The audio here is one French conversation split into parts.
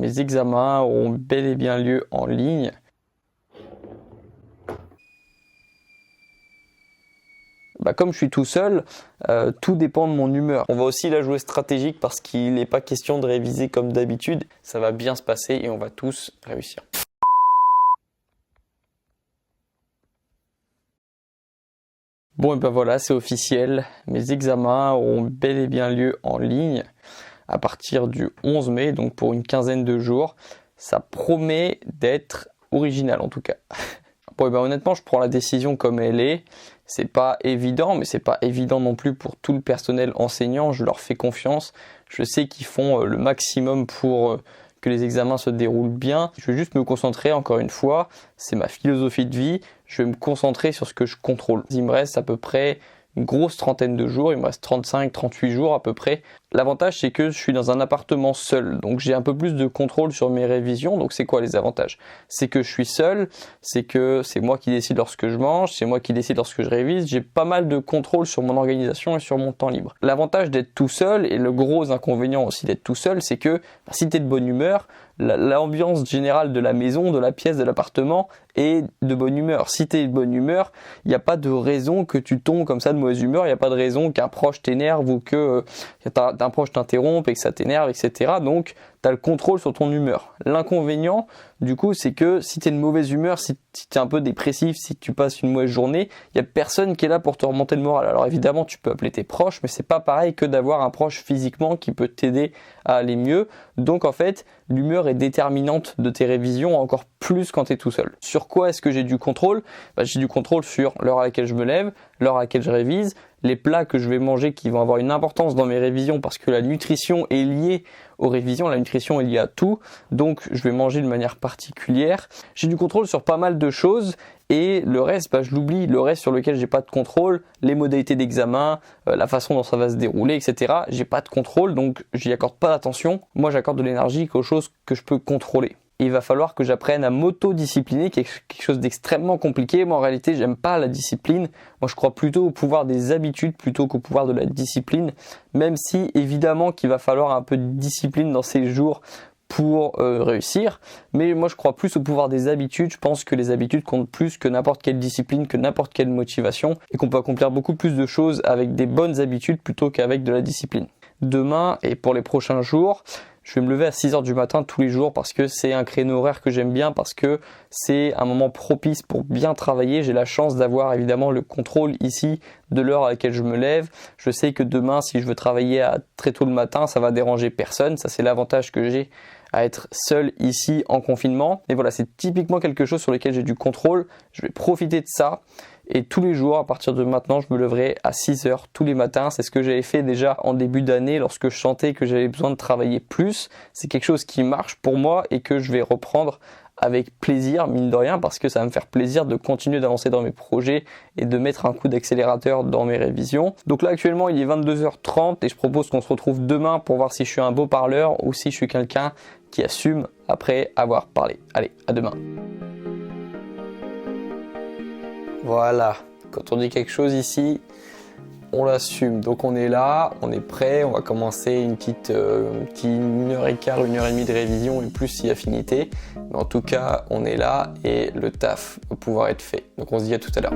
mes examens auront bel et bien lieu en ligne. Comme je suis tout seul, tout dépend de mon humeur. On va aussi la jouer stratégique parce qu'il n'est pas question de réviser comme d'habitude. Ça va bien se passer et on va tous réussir. Bon, et ben voilà, c'est officiel. Mes examens auront bel et bien lieu en ligne à partir du 11 mai, donc pour une quinzaine de jours. Ça promet d'être original en tout cas. Bon, et ben honnêtement, je prends la décision comme elle est. C'est pas évident, mais c'est pas évident non plus pour tout le personnel enseignant. Je leur fais confiance. Je sais qu'ils font le maximum pour que les examens se déroulent bien. Je vais juste me concentrer, encore une fois, c'est ma philosophie de vie. Je vais me concentrer sur ce que je contrôle. Il me reste à peu près une grosse trentaine de jours, il me reste 35-38 jours à peu près. L'avantage, c'est que je suis dans un appartement seul, donc j'ai un peu plus de contrôle sur mes révisions. Donc c'est quoi les avantages? C'est que je suis seul, c'est que c'est moi qui décide lorsque je mange, c'est moi qui décide lorsque je révise. J'ai pas mal de contrôle sur mon organisation et sur mon temps libre. L'avantage d'être tout seul, et le gros inconvénient aussi d'être tout seul, c'est que si tu es de bonne humeur, l'ambiance générale de la maison, de la pièce, de l'appartement est de bonne humeur. Si tu es de bonne humeur, il n'y a pas de raison que tu tombes comme ça de mauvaise humeur, il n'y a pas de raison qu'un proche t'énerve ou que un proche t'interrompe et que ça t'énerve, etc. Donc, tu as le contrôle sur ton humeur. L'inconvénient, du coup, c'est que si tu es de mauvaise humeur, si tu es un peu dépressif, si tu passes une mauvaise journée, il n'y a personne qui est là pour te remonter le moral. Alors évidemment, tu peux appeler tes proches, mais c'est pas pareil que d'avoir un proche physiquement qui peut t'aider à aller mieux. Donc en fait, l'humeur est déterminante de tes révisions encore plus quand tu es tout seul. Sur quoi est-ce que j'ai du contrôle? J'ai du contrôle sur l'heure à laquelle je me lève, l'heure à laquelle je révise, les plats que je vais manger qui vont avoir une importance dans mes révisions parce que la nutrition est liée aux révisions, la nutrition est liée à tout, donc je vais manger de manière particulière. J'ai du contrôle sur pas mal de choses et le reste, je l'oublie. Le reste sur lequel j'ai pas de contrôle, les modalités d'examen, la façon dont ça va se dérouler, etc. J'ai pas de contrôle, donc j'y accorde pas d'attention. Moi, j'accorde de l'énergie aux choses que je peux contrôler. Il va falloir que j'apprenne à m'auto-discipliner, quelque chose d'extrêmement compliqué. Moi, en réalité, j'aime pas la discipline. Moi, je crois plutôt au pouvoir des habitudes plutôt qu'au pouvoir de la discipline. Même si, évidemment, qu'il va falloir un peu de discipline dans ces jours pour réussir. Mais moi, je crois plus au pouvoir des habitudes. Je pense que les habitudes comptent plus que n'importe quelle discipline, que n'importe quelle motivation. Et qu'on peut accomplir beaucoup plus de choses avec des bonnes habitudes plutôt qu'avec de la discipline. Demain et pour les prochains jours, je vais me lever à 6h du matin tous les jours parce que c'est un créneau horaire que j'aime bien, parce que c'est un moment propice pour bien travailler. J'ai la chance d'avoir évidemment le contrôle ici de l'heure à laquelle je me lève. Je sais que demain, si je veux travailler à très tôt le matin, ça va déranger personne. Ça, c'est l'avantage que j'ai à être seul ici en confinement. Et voilà, c'est typiquement quelque chose sur lequel j'ai du contrôle. Je vais profiter de ça. Et tous les jours, à partir de maintenant, je me leverai à 6h tous les matins. C'est ce que j'avais fait déjà en début d'année lorsque je sentais que j'avais besoin de travailler plus. C'est quelque chose qui marche pour moi et que je vais reprendre avec plaisir, mine de rien, parce que ça va me faire plaisir de continuer d'avancer dans mes projets et de mettre un coup d'accélérateur dans mes révisions. Donc là, actuellement, il est 22h30 et je propose qu'on se retrouve demain pour voir si je suis un beau parleur ou si je suis quelqu'un qui assume après avoir parlé. Allez, à demain. Voilà, quand on dit quelque chose ici, on l'assume. Donc on est là, on est prêt, on va commencer une petite 1h15, 1h30 de révision et plus si affinité. Mais en tout cas, on est là et le taf va pouvoir être fait. Donc on se dit à tout à l'heure.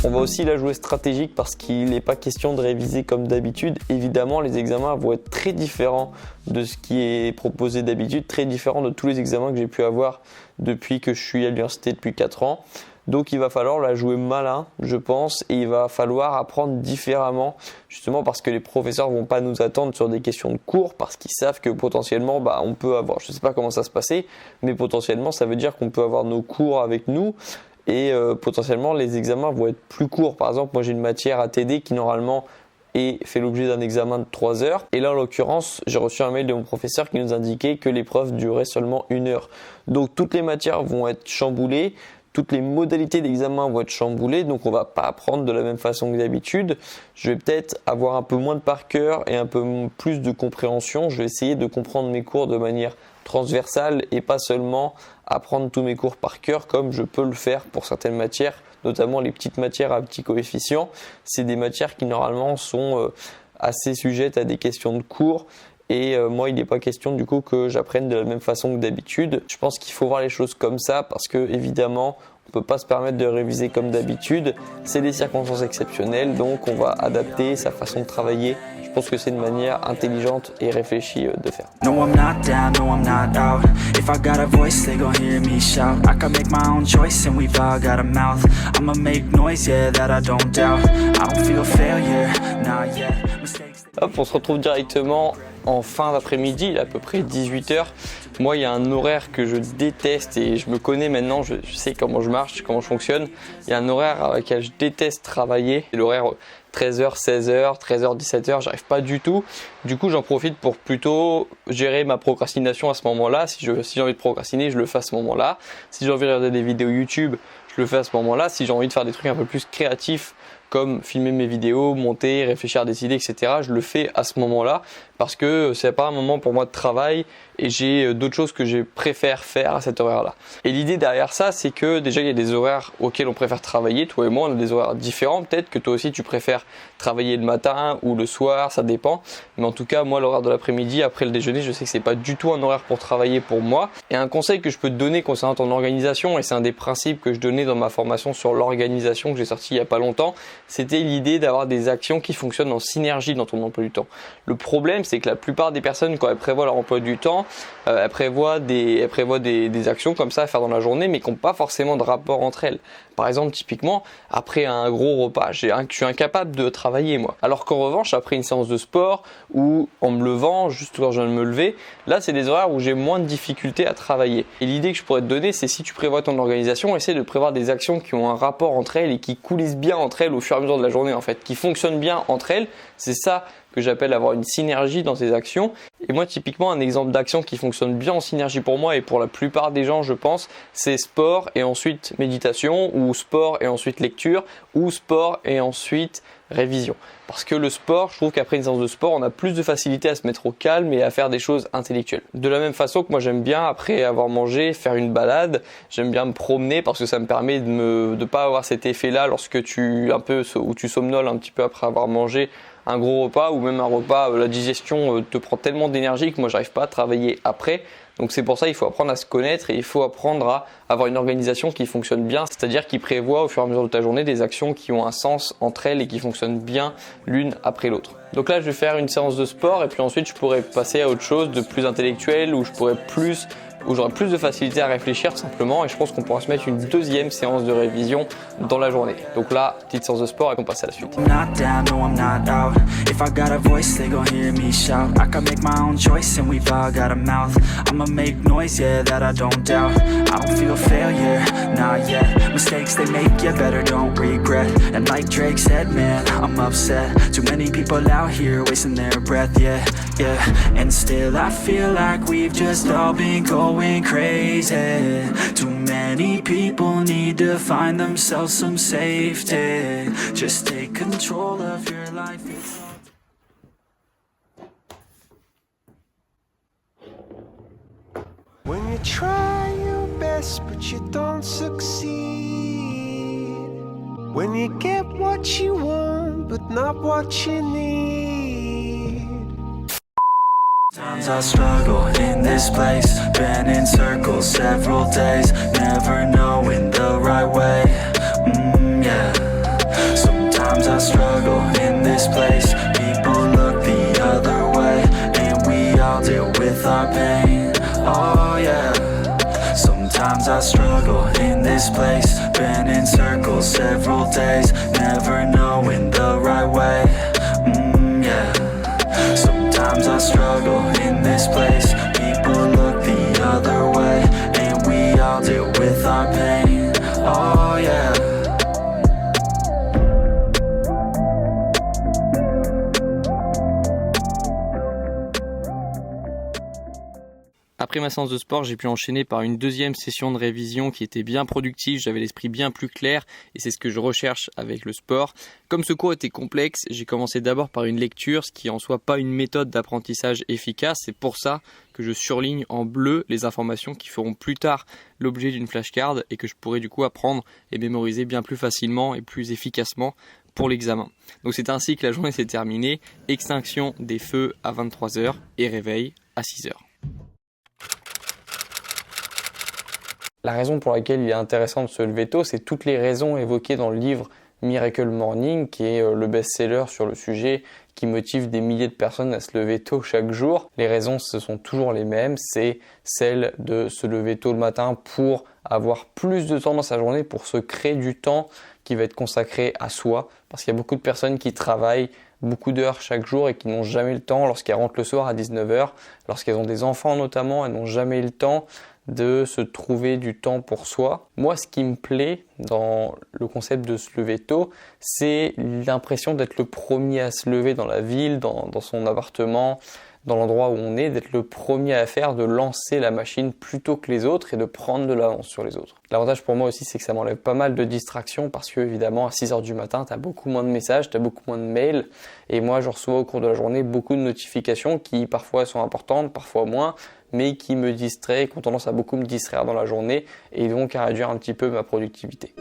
On va aussi la jouer stratégique parce qu'il n'est pas question de réviser comme d'habitude. Évidemment, les examens vont être très différents de ce qui est proposé d'habitude, très différents de tous les examens que j'ai pu avoir depuis que je suis à l'université depuis 4 ans. Donc il va falloir la jouer malin, je pense, et il va falloir apprendre différemment, justement parce que les professeurs vont pas nous attendre sur des questions de cours, parce qu'ils savent que potentiellement, on peut avoir, je sais pas comment ça se passait, mais potentiellement ça veut dire qu'on peut avoir nos cours avec nous, et potentiellement les examens vont être plus courts. Par exemple, moi j'ai une matière ATD qui normalement et fait l'objet d'un examen de 3 heures. Et là, en l'occurrence, j'ai reçu un mail de mon professeur qui nous indiquait que l'épreuve durait seulement 1 heure. Donc toutes les matières vont être chamboulées, toutes les modalités d'examen vont être chamboulées, donc on va pas apprendre de la même façon que d'habitude. Je vais peut-être avoir un peu moins de par cœur et un peu plus de compréhension. Je vais essayer de comprendre mes cours de manière transversale et pas seulement apprendre tous mes cours par cœur comme je peux le faire pour certaines matières, notamment les petites matières à petits coefficients. C'est des matières qui normalement sont assez sujettes à des questions de cours. Et moi, il n'est pas question du coup que j'apprenne de la même façon que d'habitude. Je pense qu'il faut voir les choses comme ça parce que évidemment, on peut pas se permettre de réviser comme d'habitude. C'est des circonstances exceptionnelles, donc on va adapter sa façon de travailler. Je pense que c'est une manière intelligente et réfléchie de faire. No, I'm not down, no, I'm not out. If I got a voice, they gon' hear me shout. I can make my own choice and we've all got a mouth. I'ma make noise, yeah, that I don't doubt. I don't feel failure, not yet. Mistakes. Hop, on se retrouve directement en fin d'après-midi, il est à peu près 18h. Moi, il y a un horaire que je déteste et je me connais maintenant, je sais comment je marche, comment je fonctionne. Il y a un horaire à laquelle je déteste travailler, c'est l'horaire 13h, 16h, 13h, 17h, j'arrive pas du tout. Du coup, j'en profite pour plutôt gérer ma procrastination à ce moment-là. Si j'ai envie de procrastiner, je le fais à ce moment-là. Si j'ai envie de regarder des vidéos YouTube, je le fais à ce moment-là. Si j'ai envie de faire des trucs un peu plus créatifs, comme filmer mes vidéos, monter, réfléchir à des idées, etc. Je le fais à ce moment-là parce que c'est pas un moment pour moi de travail et j'ai d'autres choses que je préfère faire à cet horaire-là. Et l'idée derrière ça, c'est que déjà il y a des horaires auxquels on préfère travailler. Toi et moi, on a des horaires différents. Peut-être que toi aussi tu préfères travailler le matin ou le soir, ça dépend. Mais en tout cas, moi, l'horaire de l'après-midi, après le déjeuner, je sais que c'est pas du tout un horaire pour travailler pour moi. Et un conseil que je peux te donner concernant ton organisation, et c'est un des principes que je donnais dans ma formation sur l'organisation que j'ai sorti il y a pas longtemps, c'était l'idée d'avoir des actions qui fonctionnent en synergie dans ton emploi du temps. Le problème, c'est que la plupart des personnes, quand elles prévoient leur emploi du temps, elles prévoient des actions comme ça à faire dans la journée, mais qui n'ont pas forcément de rapport entre elles. Par exemple, typiquement, après un gros repas, je suis incapable de travailler moi. Alors qu'en revanche, après une séance de sport ou en me levant, juste quand je viens de me lever, là c'est des horaires où j'ai moins de difficultés à travailler. Et l'idée que je pourrais te donner, c'est si tu prévois ton organisation, essaie de prévoir des actions qui ont un rapport entre elles et qui coulissent bien entre elles au fur et à mesure de la journée en fait, qui fonctionnent bien entre elles. C'est ça que j'appelle avoir une synergie dans tes actions. Et moi, typiquement, un exemple d'action qui fonctionne bien en synergie pour moi et pour la plupart des gens, je pense, c'est sport et ensuite méditation, ou sport et ensuite lecture, ou sport et ensuite révision. Parce que le sport, je trouve qu'après une séance de sport, on a plus de facilité à se mettre au calme et à faire des choses intellectuelles. De la même façon que moi j'aime bien, après avoir mangé, faire une balade, j'aime bien me promener parce que ça me permet de pas avoir cet effet-là lorsque tu somnoles un petit peu après avoir mangé un gros repas ou même un repas, la digestion te prend tellement d'énergie que moi j'arrive pas à travailler après. Donc c'est pour ça qu'il faut apprendre à se connaître et il faut apprendre à avoir une organisation qui fonctionne bien, c'est-à-dire qui prévoit au fur et à mesure de ta journée des actions qui ont un sens entre elles et qui fonctionnent bien l'une après l'autre. Donc là je vais faire une séance de sport et puis ensuite je pourrais passer à autre chose de plus intellectuel où j'aurai plus de facilité à réfléchir tout simplement et je pense qu'on pourra se mettre une deuxième séance de révision dans la journée. Donc là, petite séance de sport et on passe à la suite. I'm not down, no, I'm not out. If I got a voice, they gon' hear me shout. I can make my own choice and we've all got a mouth. I'ma make noise, yeah, that I don't doubt. I don't feel failure, not yet. Mistakes they make, yeah, better don't regret. And like Drake said, man, I'm upset. Too many people out here wasting their breath, yeah, yeah. And still I feel like we've just all been going crazy. Too many people need to find themselves some safety. Just take control of your life. When you try your best but you don't succeed. When you get what you want but not what you need. Sometimes I struggle in this place, been in circles several days, never knowing the right way, yeah. Sometimes I struggle in this place, people look the other way, and we all deal with our pain, oh yeah. Sometimes I struggle in this place, been in circles several days, never knowing the right way, yeah. Sometimes I struggle in this place, people look the other way, and we all deal with our pain, oh yeah. après ma séance de sport, j'ai pu enchaîner par une deuxième session de révision qui était bien productive, j'avais l'esprit bien plus clair et c'est ce que je recherche avec le sport. Comme ce cours était complexe, j'ai commencé d'abord par une lecture, ce qui en soit pas une méthode d'apprentissage efficace. C'est pour ça que je surligne en bleu les informations qui feront plus tard l'objet d'une flashcard et que je pourrai du coup apprendre et mémoriser bien plus facilement et plus efficacement pour l'examen. Donc c'est ainsi que la journée s'est terminée, extinction des feux à 23h et réveil à 6h. La raison pour laquelle il est intéressant de se lever tôt, c'est toutes les raisons évoquées dans le livre Miracle Morning, qui est le best-seller sur le sujet, qui motive des milliers de personnes à se lever tôt chaque jour. Les raisons, ce sont toujours les mêmes, c'est celle de se lever tôt le matin pour avoir plus de temps dans sa journée, pour se créer du temps qui va être consacré à soi, parce qu'il y a beaucoup de personnes qui travaillent beaucoup d'heures chaque jour et qui n'ont jamais le temps, lorsqu'elles rentrent le soir à 19h, lorsqu'elles ont des enfants notamment, elles n'ont jamais le temps de se trouver du temps pour soi. Moi, ce qui me plaît dans le concept de se lever tôt, c'est l'impression d'être le premier à se lever dans la ville, dans son appartement, dans l'endroit où on est, d'être le premier à faire, de lancer la machine plus tôt que les autres et de prendre de l'avance sur les autres. L'avantage pour moi aussi, c'est que ça m'enlève pas mal de distractions parce que évidemment à 6h du matin, tu as beaucoup moins de messages, tu as beaucoup moins de mails et moi je reçois au cours de la journée beaucoup de notifications qui parfois sont importantes, parfois moins, mais qui me distraient, qui ont tendance à beaucoup me distraire dans la journée et donc à réduire un petit peu ma productivité.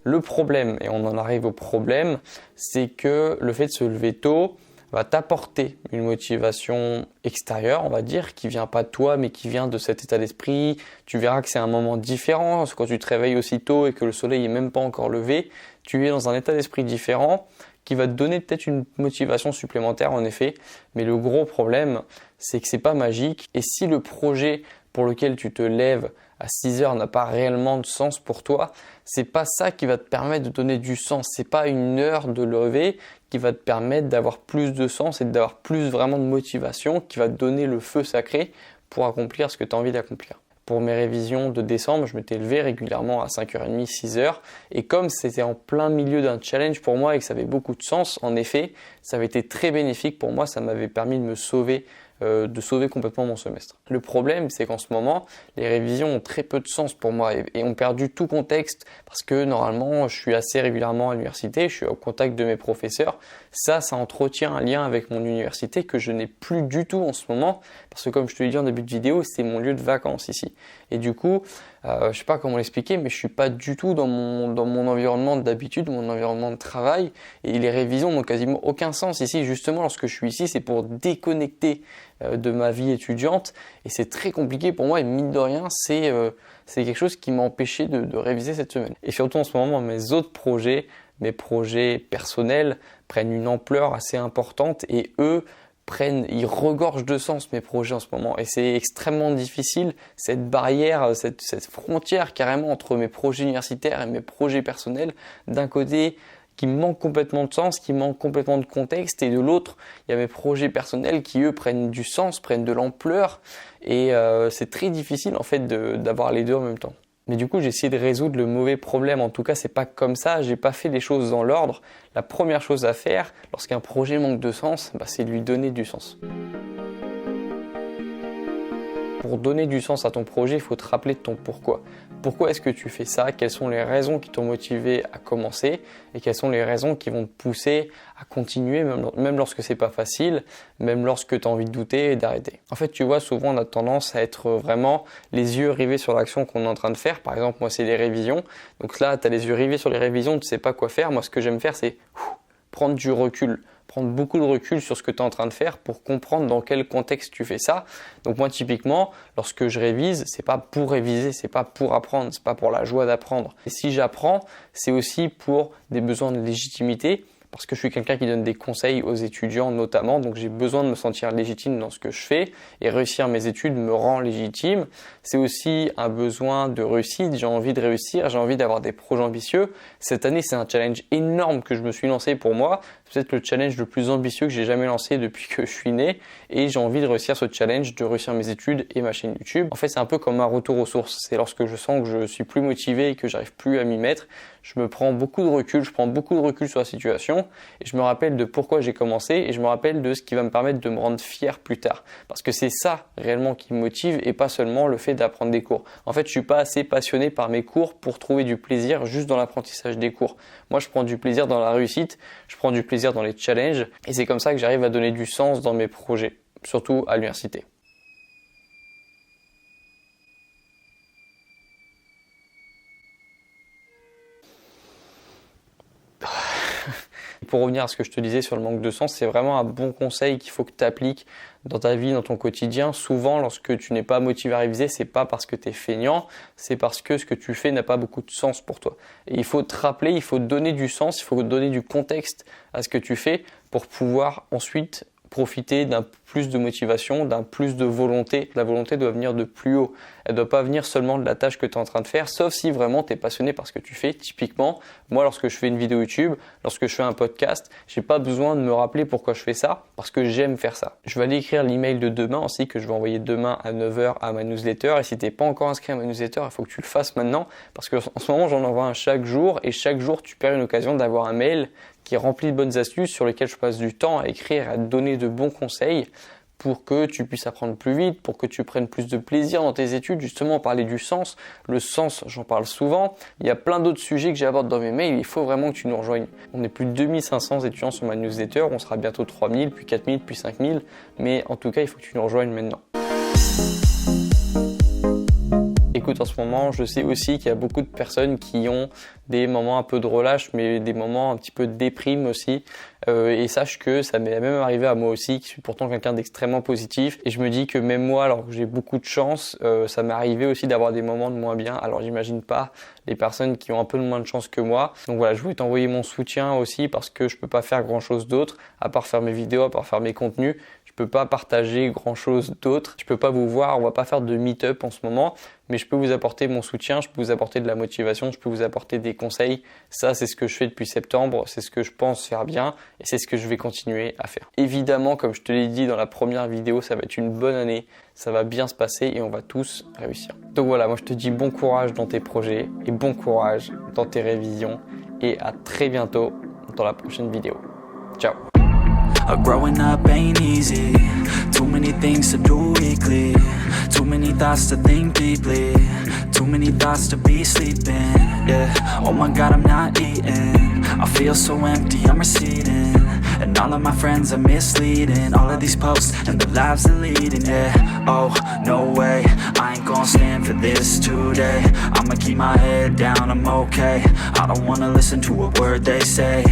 Le problème, et on en arrive au problème, c'est que le fait de se lever tôt va t'apporter une motivation extérieure, on va dire, qui vient pas de toi, mais qui vient de cet état d'esprit. Tu verras que c'est un moment différent, parce que quand tu te réveilles aussitôt et que le soleil est même pas encore levé, tu es dans un état d'esprit différent qui va te donner peut-être une motivation supplémentaire en effet. Mais le gros problème, c'est que c'est pas magique. Et si le projet pour lequel tu te lèves à 6h n'a pas réellement de sens pour toi, c'est pas ça qui va te permettre de donner du sens. C'est pas une heure de lever qui va te permettre d'avoir plus de sens et d'avoir plus vraiment de motivation, qui va te donner le feu sacré pour accomplir ce que tu as envie d'accomplir. Pour mes révisions de décembre, je m'étais levé régulièrement à 5h30, 6h. Et comme c'était en plein milieu d'un challenge pour moi et que ça avait beaucoup de sens, en effet, ça avait été très bénéfique pour moi. Ça m'avait permis de me sauver, de sauver complètement mon semestre. Le problème, c'est qu'en ce moment, les révisions ont très peu de sens pour moi et ont perdu tout contexte parce que normalement, je suis assez régulièrement à l'université, je suis au contact de mes professeurs. Ça entretient un lien avec mon université que je n'ai plus du tout en ce moment parce que comme je te l'ai dit en début de vidéo, c'est mon lieu de vacances ici. Et du coup, je sais pas comment l'expliquer, mais je suis pas du tout dans mon environnement d'habitude, mon environnement de travail. Et les révisions n'ont quasiment aucun sens ici. Justement, lorsque je suis ici, c'est pour déconnecter de ma vie étudiante. Et c'est très compliqué pour moi. Et mine de rien, c'est quelque chose qui m'a empêché de réviser cette semaine. Et surtout en ce moment, mes autres projets, mes projets personnels prennent une ampleur assez importante et eux, ils regorgent de sens mes projets en ce moment et c'est extrêmement difficile cette barrière, cette frontière carrément entre mes projets universitaires et mes projets personnels d'un côté qui manque complètement de sens, qui manque complètement de contexte et de l'autre il y a mes projets personnels qui eux prennent du sens, prennent de l'ampleur et c'est très difficile en fait d'avoir les deux en même temps. Mais du coup, j'ai essayé de résoudre le mauvais problème. En tout cas, c'est pas comme ça. J'ai pas fait les choses dans l'ordre. La première chose à faire, lorsqu'un projet manque de sens, c'est lui donner du sens. Pour donner du sens à ton projet, il faut te rappeler de ton pourquoi. Pourquoi est-ce que tu fais ça? Quelles sont les raisons qui t'ont motivé à commencer? Et quelles sont les raisons qui vont te pousser à continuer, même lorsque c'est pas facile, même lorsque tu as envie de douter et d'arrêter? En fait, tu vois, souvent on a tendance à être vraiment les yeux rivés sur l'action qu'on est en train de faire. Par exemple, moi, c'est les révisions. Donc là, tu as les yeux rivés sur les révisions, tu sais pas quoi faire. Moi, ce que j'aime faire, c'est prendre du recul. Prendre beaucoup de recul sur ce que tu es en train de faire pour comprendre dans quel contexte tu fais ça. Donc moi typiquement, lorsque je révise, c'est pas pour réviser, c'est pas pour apprendre, c'est pas pour la joie d'apprendre. Et si j'apprends, c'est aussi pour des besoins de légitimité parce que je suis quelqu'un qui donne des conseils aux étudiants notamment, donc j'ai besoin de me sentir légitime dans ce que je fais et réussir mes études me rend légitime. C'est aussi un besoin de réussite, j'ai envie de réussir, j'ai envie d'avoir des projets ambitieux. Cette année, c'est un challenge énorme que je me suis lancé pour moi. C'est peut-être le challenge le plus ambitieux que j'ai jamais lancé depuis que je suis né et j'ai envie de réussir ce challenge, de réussir mes études et ma chaîne YouTube. En fait, c'est un peu comme un retour aux sources. C'est lorsque je sens que je suis plus motivé et que j'arrive plus à m'y mettre, je me prends beaucoup de recul, je prends beaucoup de recul sur la situation et je me rappelle de pourquoi j'ai commencé et je me rappelle de ce qui va me permettre de me rendre fier plus tard. Parce que c'est ça réellement qui me motive et pas seulement le fait d'apprendre des cours. En fait, je suis pas assez passionné par mes cours pour trouver du plaisir juste dans l'apprentissage des cours. Moi, je prends du plaisir dans la réussite, je prends du plaisir dans les challenges et c'est comme ça que j'arrive à donner du sens dans mes projets, surtout à l'université. Pour revenir à ce que je te disais sur le manque de sens, c'est vraiment un bon conseil qu'il faut que tu appliques dans ta vie, dans ton quotidien. Souvent, lorsque tu n'es pas motivé à réviser, c'est pas parce que tu es feignant, c'est parce que ce que tu fais n'a pas beaucoup de sens pour toi. Et il faut te rappeler, il faut donner du sens, il faut donner du contexte à ce que tu fais pour pouvoir ensuite profiter d'un plus de motivation, d'un plus de volonté. La volonté doit venir de plus haut. Elle ne doit pas venir seulement de la tâche que tu es en train de faire, sauf si vraiment tu es passionné par ce que tu fais. Typiquement, moi, lorsque je fais une vidéo YouTube, lorsque je fais un podcast, j'ai pas besoin de me rappeler pourquoi je fais ça, parce que j'aime faire ça. Je vais aller écrire l'email de demain aussi, que je vais envoyer demain à 9h à ma newsletter. Et si tu n'es pas encore inscrit à ma newsletter, il faut que tu le fasses maintenant, parce qu'en ce moment, j'en envoie un chaque jour, et chaque jour, tu perds une occasion d'avoir un mail qui est rempli de bonnes astuces sur lesquelles je passe du temps à écrire, à te donner de bons conseils pour que tu puisses apprendre plus vite, pour que tu prennes plus de plaisir dans tes études. Justement, parler du sens. Le sens, j'en parle souvent. Il y a plein d'autres sujets que j'aborde dans mes mails. Il faut vraiment que tu nous rejoignes. On est plus de 2500 étudiants sur ma newsletter. On sera bientôt 3000, puis 4000, puis 5000. Mais en tout cas, il faut que tu nous rejoignes maintenant. Écoute, en ce moment, je sais aussi qu'il y a beaucoup de personnes qui ont des moments un peu de relâche, mais des moments un petit peu de déprime aussi. Et sache que ça m'est même arrivé à moi aussi, qui suis pourtant quelqu'un d'extrêmement positif. Et je me dis que même moi, alors que j'ai beaucoup de chance, ça m'est arrivé aussi d'avoir des moments de moins bien. Alors j'imagine pas les personnes qui ont un peu de moins de chance que moi. Donc voilà, je voulais t'envoyer mon soutien aussi parce que je peux pas faire grand chose d'autre, à part faire mes vidéos, à part faire mes contenus. Je peux pas partager grand chose d'autre. Je peux pas vous voir, on va pas faire de meet-up en ce moment, mais je peux vous apporter mon soutien, je peux vous apporter de la motivation, je peux vous apporter des conseils. Ça, c'est ce que je fais depuis septembre, c'est ce que je pense faire bien et c'est ce que je vais continuer à faire. Évidemment, comme je te l'ai dit dans la première vidéo, ça va être une bonne année, ça va bien se passer et on va tous réussir. Donc voilà, moi je te dis bon courage dans tes projets et bon courage dans tes révisions et à très bientôt dans la prochaine vidéo. Ciao. Growing up ain't easy. Too many things to do weekly. Too many thoughts to think deeply. Too many thoughts to be sleeping. Yeah, oh my God, I'm not eating. I feel so empty, I'm receding. And all of my friends are misleading. All of these posts and the lives they're leading. Yeah, oh, no way, I ain't gonna stand for this today. I'ma keep my head down, I'm okay. I don't wanna listen to a word they say.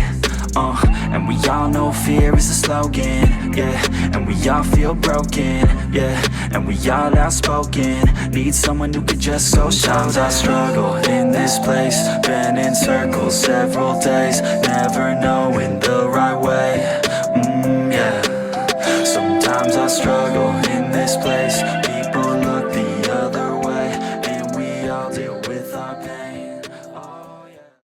And we all know fear is a slogan, yeah. And we all feel broken, yeah. And we all outspoken. Need someone who could just go. Sometimes I struggle in this place. Been in circles several days, never knowing the right way.